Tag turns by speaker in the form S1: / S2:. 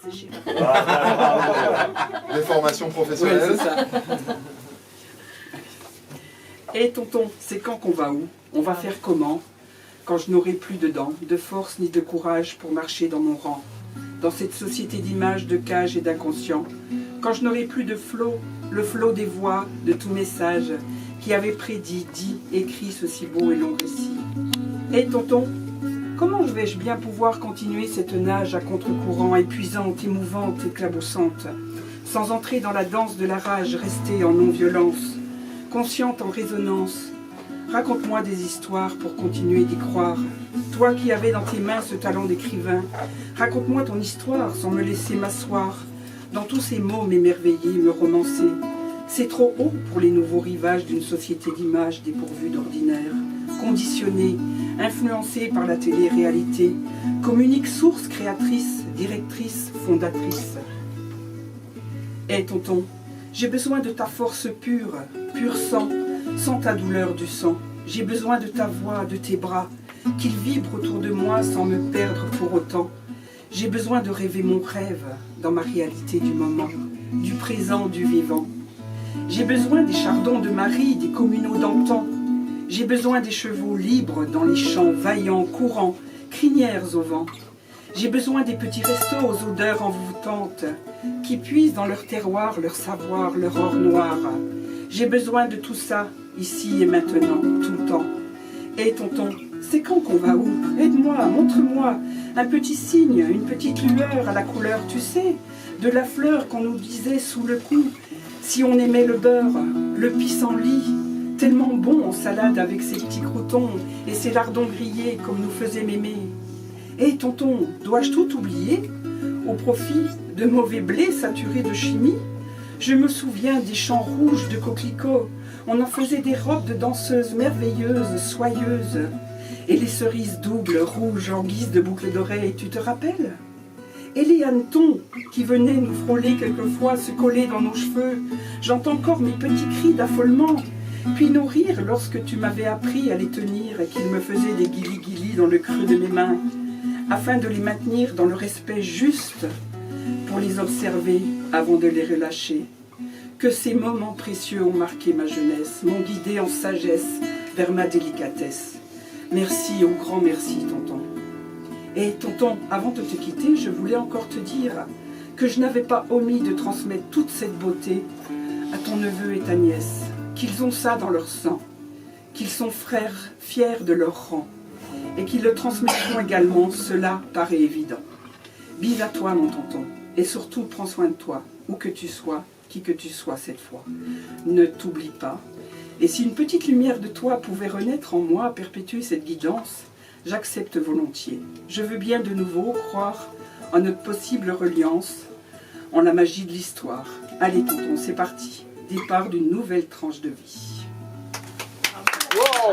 S1: sécher.
S2: Des formations professionnelles.
S1: Ouais, c'est ça. Et tonton, c'est quand qu'on va où? On va faire comment? Quand je n'aurai plus de dents, de force ni de courage pour marcher dans mon rang, dans cette société d'images, de cages et d'inconscients, quand je n'aurai plus de flot, le flot des voix, de tout message, qui avait prédit, dit, écrit ce si beau et long récit. Et tonton, comment vais-je bien pouvoir continuer cette nage à contre-courant, épuisante, émouvante, éclaboussante, sans entrer dans la danse de la rage, rester en non-violence, consciente en résonance? Raconte-moi des histoires pour continuer d'y croire. Toi qui avais dans tes mains ce talent d'écrivain, raconte-moi ton histoire sans me laisser m'asseoir dans tous ces mots m'émerveiller, me romancer. C'est trop haut pour les nouveaux rivages d'une société d'images dépourvue d'ordinaire, conditionnée, influencée par la télé-réalité, comme unique source créatrice, directrice, fondatrice. Hé tonton, j'ai besoin de ta force pure, pur sang, sans ta douleur du sang. J'ai besoin de ta voix, de tes bras, qu'ils vibrent autour de moi sans me perdre pour autant. J'ai besoin de rêver mon rêve dans ma réalité du moment, du présent, du vivant. J'ai besoin des chardons de Marie, des communaux d'antan. J'ai besoin des chevaux libres dans les champs, vaillants, courants, crinières au vent. J'ai besoin des petits restos aux odeurs envoûtantes, qui puisent dans leur terroir, leur savoir, leur or noir. J'ai besoin de tout ça, ici et maintenant, tout le temps. Et tonton, c'est quand qu'on va où? Aide-moi, montre-moi un petit signe, une petite lueur à la couleur, tu sais, de la fleur qu'on nous disait sous le cou. Si on aimait le beurre, le pissenlit, tellement bon en salade avec ses petits croutons et ses lardons grillés comme nous faisait mémé. Et tonton, dois-je tout oublier au profit de mauvais blé saturé de chimie? Je me souviens des champs rouges de coquelicots. On en faisait des robes de danseuses merveilleuses, soyeuses. Et les cerises doubles, rouges, en guise de boucles d'oreilles, tu te rappelles? Et les hannetons qui venaient nous frôler quelquefois, se coller dans nos cheveux. J'entends encore mes petits cris d'affolement, puis nos rires lorsque tu m'avais appris à les tenir et qu'ils me faisaient des guilis-guilis dans le creux de mes mains, afin de les maintenir dans le respect juste, pour les observer avant de les relâcher. Que ces moments précieux ont marqué ma jeunesse, m'ont guidé en sagesse vers ma délicatesse. Merci, au grand merci, tonton. Et tonton, avant de te quitter, je voulais encore te dire que je n'avais pas omis de transmettre toute cette beauté à ton neveu et ta nièce, qu'ils ont ça dans leur sang, qu'ils sont frères fiers de leur rang, et qu'ils le transmettront également, cela paraît évident. Vive à toi, mon tonton, et surtout prends soin de toi, où que tu sois, qui que tu sois cette fois. Ne t'oublie pas. Et si une petite lumière de toi pouvait renaître en moi, perpétuer cette guidance, j'accepte volontiers. Je veux bien de nouveau croire en notre possible reliance, en la magie de l'histoire. Allez tonton, c'est parti. Départ d'une nouvelle tranche de vie.
S2: Wow.